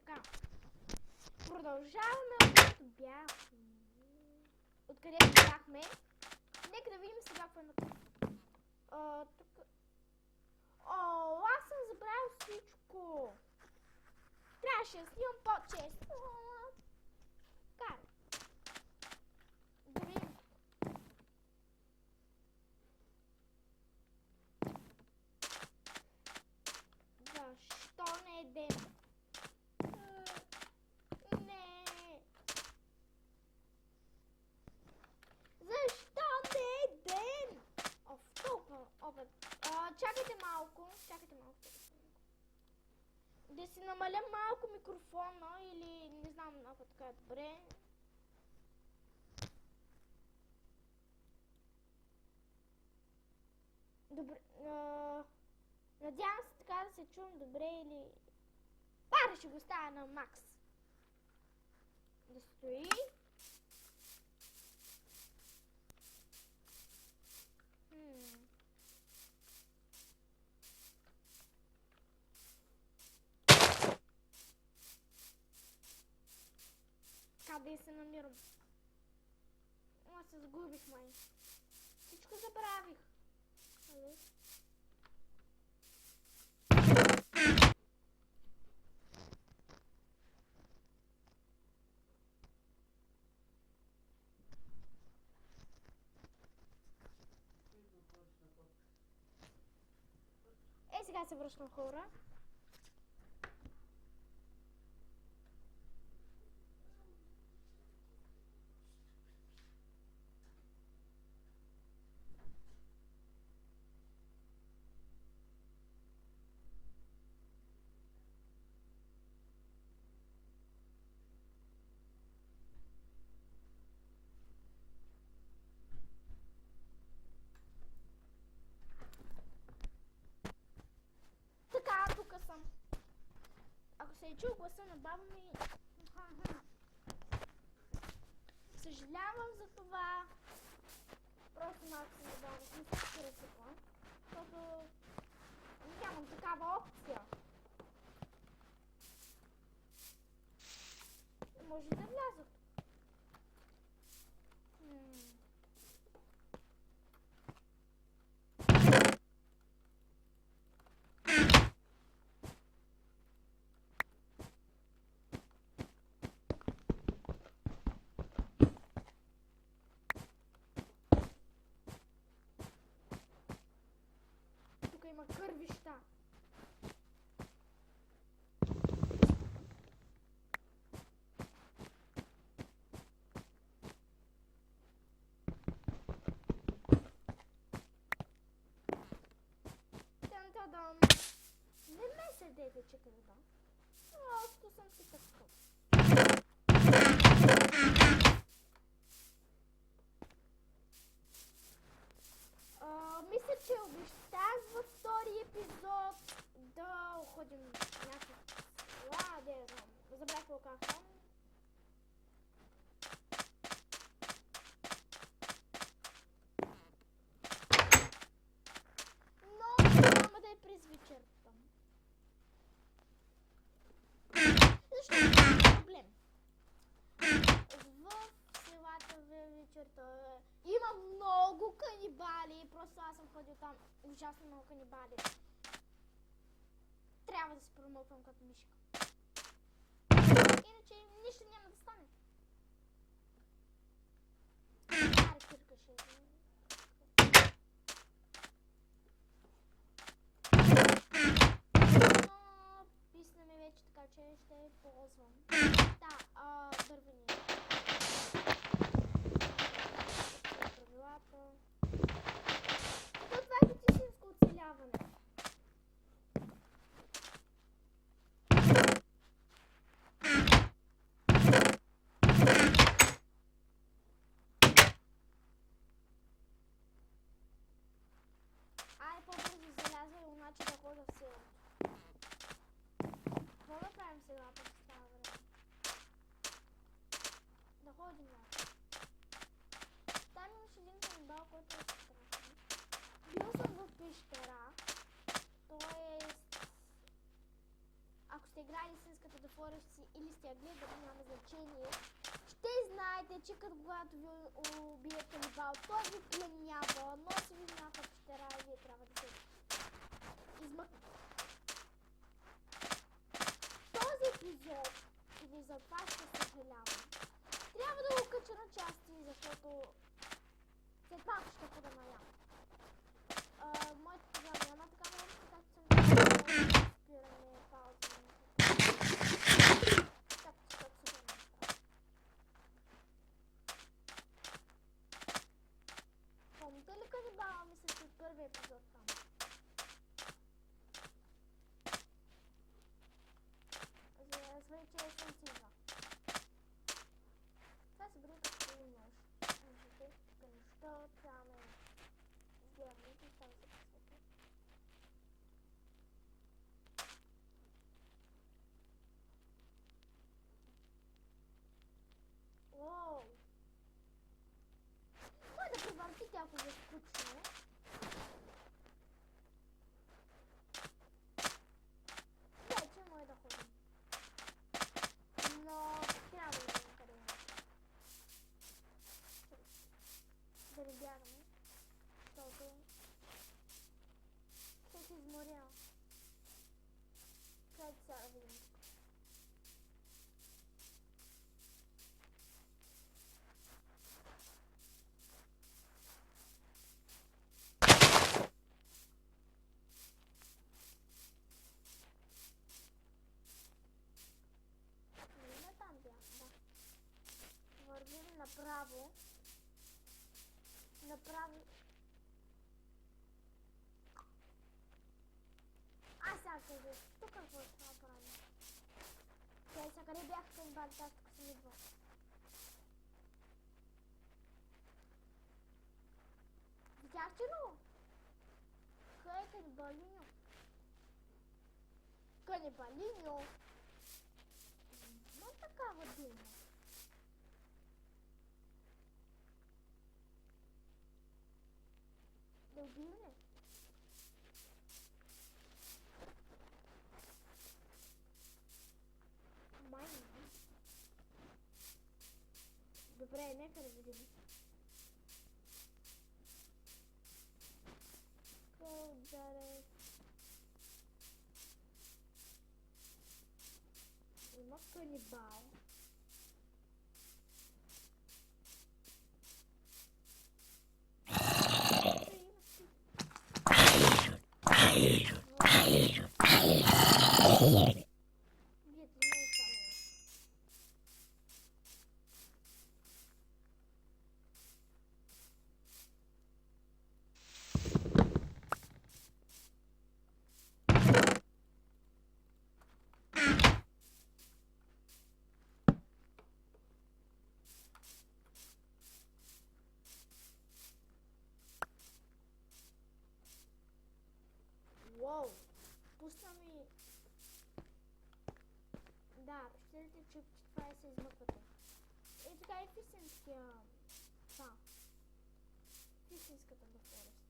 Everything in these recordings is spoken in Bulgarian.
Така. Продължаваме откъдето бяхме. Откъдето бяхме. Нека да видим сега какво има тук. Тук. О, аз съм забравил всичко. Трябваше да снимам по-често. Карай. Да видим. Защо не е ден? Не. Защо не е ден? Оф, толкова опит. Чакайте малко. Да си намаля малко микрофона или не знам, ако така е добре. Добре. Надявам се така да се чувам добре или... Пара ще го ставя на макс. Да стои. Къде се намирам? Аз се загубих, май. Всичко забравих. Али? Сега се връщам, хора. Ако се е чул гласа на баба ми, съжалявам за това. Просто малко се забавя, не се разсекла, защото нямам такава опция. Може да вляза тук. Има кървища. Тан-та-дам. Не ме седете, че къде да. Просто съм си такъв. Мисля, че обещах във втори епизод да ходим някакъв села, забравях какво казвам. Но няма да е през вечерта. Защо няма проблем? В селата вечерта има много канибали, просто аз съм ходил там, ужасно много канибали. Трябва да се промълквам като мишка. Иначе нищо няма да стане. Аре, къркаше. Но писна ми вече, така че ще ползвам. Да, дървени. Правилата. Това е истинско оцеляване. По-бързо залязва и иначе да ходя в селото. Какво да правим сега през това време? Да ходим някакво. Там имаше един канибал, който е страшен. Бил съм в пещера. Тоест... Ако сте играли истинската The Forest или сте я гледали, няма значение, ще знаете, че когато ви убие канибал, той ви пленява, носи ви някаква пещера и вие трябва да се измъкнете. Този епизод, или за това ще съжалявам, трябва да го кача на части, защото след малко ще хода на ям. Моята програма няма така много, както съм казала, спираме, пауза. Помните ли канибала ми се след първия епизод там? За вече съм сива. Сега се бъде като и нож. Виждате, тук неща, трябва да изгледаме и това да се посвети. Уоу! Може да превъртите, ако ви е скучно. Вече може да ходим. Но трябва да видим къде е. Да не бягаме, защото ще се изморя. Къде сега да видим тук? Там бях, да. Вървим направо. Направо. Аз сега кажа, тук какво ще направим? Те сега къде бях канибалите, аз тук съм идвал. Видяхте ли? Къде е канибалиньо? Канибалиньо? Има такава дума. Да убил ли? Май не. Добре, нека да видим. Кълдаре. Има канибал. Уоу! Пусна ми... Да, представете, че това е се измъквате. И така и в истинския... Това. В истинската The Forest.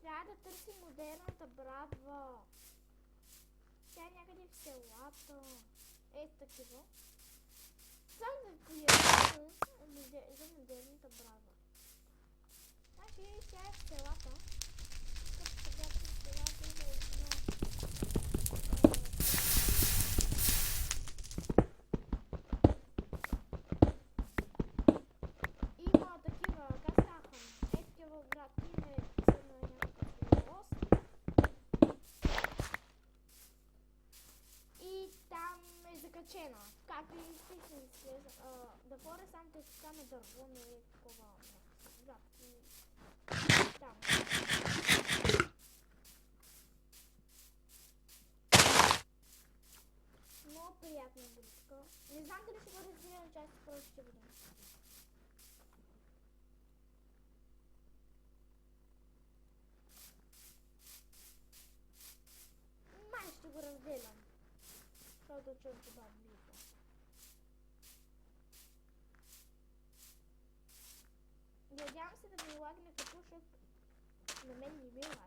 Трябва да търсим модерната брава. Тя е някъде в селата. Такива. Само да поясня за модерната брава. Значи тя е в селата. Като сега в селата има едно... Има такива касахан. Такива градки са на някакъв лост. И там е закачена. Както и истинския The Forest, само те така на дърво, не е такова градки. Там. Много приятна битка. Не знам дали ще бъде разделена част, просто ще видим. включил туда видео. Надявам се да ми лагне като, защото на мен не ми лагне.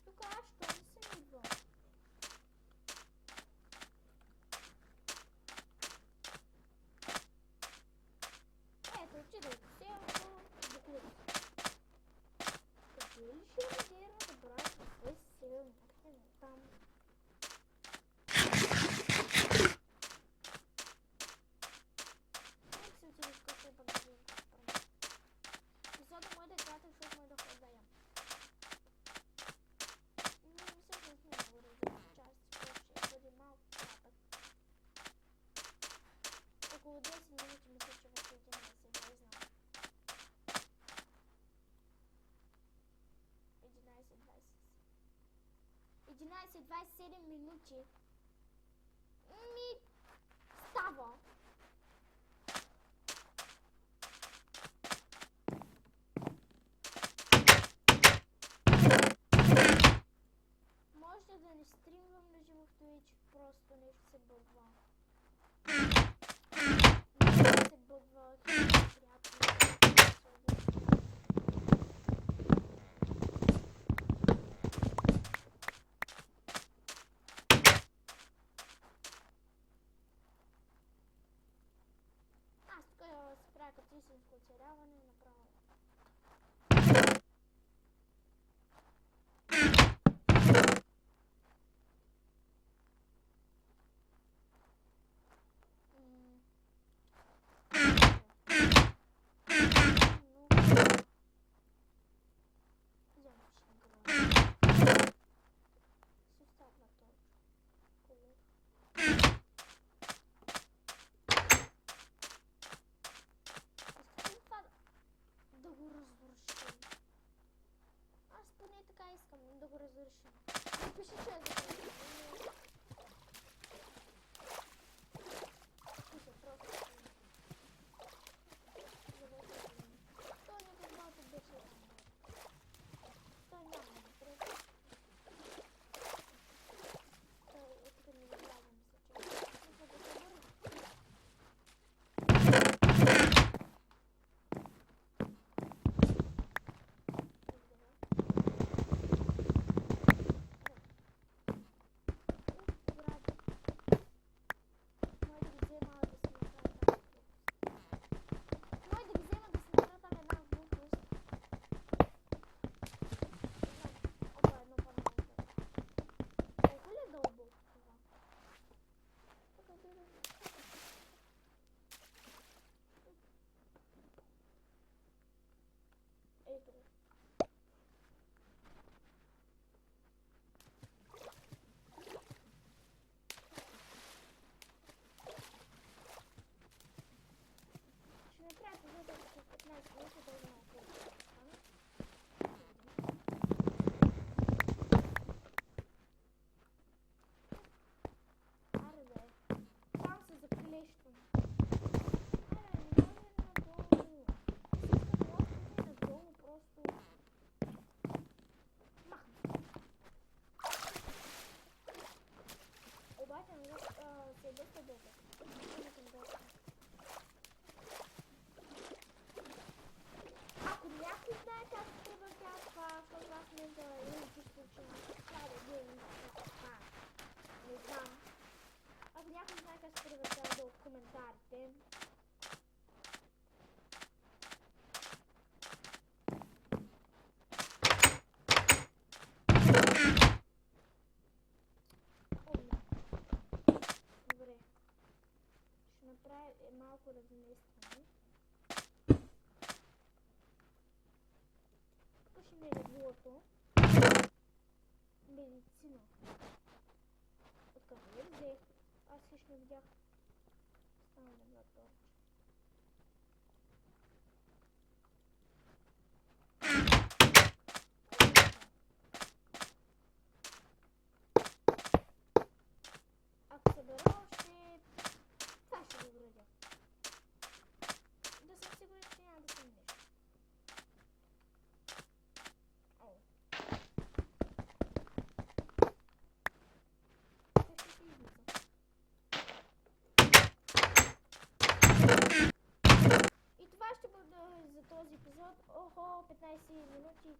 Тук аз що не съм идвал? Ето, отидай до селото, буклук. Къде ли ще радира да брат без сел? Някъде там. Нека си отида в къща да бъде правим. Защото мой децата, защото мой да ходя да ям. Всъщност не мога да взема части, защото ще бъде малко кратък. Около 10 минути мисля, че вече 11, да знам. 11:27 минути. Ми става. Може да не стримвам на живо в Twitch, просто нещо се бъгва. Нещо се бъгва, приятно. Аз тук се правя като истинско оцеляване направо. Да го разрушим. Аз поне така искам да го разрушим. Напиши, че е за това. Пише просто. Той не го малко беше. Той няма напред. Той е тук не влязам, мисля, че. Мисля да се върна. Ако някой знае как се превъртя това, защото аз не да имам чувство, че трябва да гледам това. Не знам. Ако някой знае как се превъртя, долу в коментарите. Добре. Ще направя малко разместване. Тук ще ми е леглото. Медицина. Откъде взех? Аз хищ не видях. Стана лаборатория. Ако събера още, това ще го градя. 15 минути и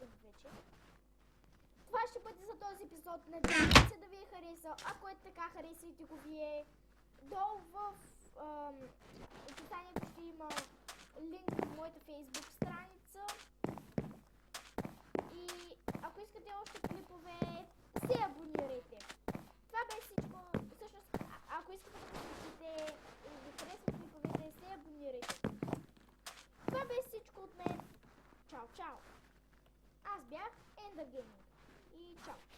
40 вече. Това ще бъде за този епизод. Надявам се да ви е харесал. Ако е така, харесайте го вие. Долу в описанието ще има линк в моята Facebook страница. И ако искате още клипове, се абонирайте. Това бе всичко. Всъщност, ако искате да посетите и ви харесват клиповете, се абонирайте. Това бе всичко от мен. Чао, чао! Аз бях Ender Gaming. И чао!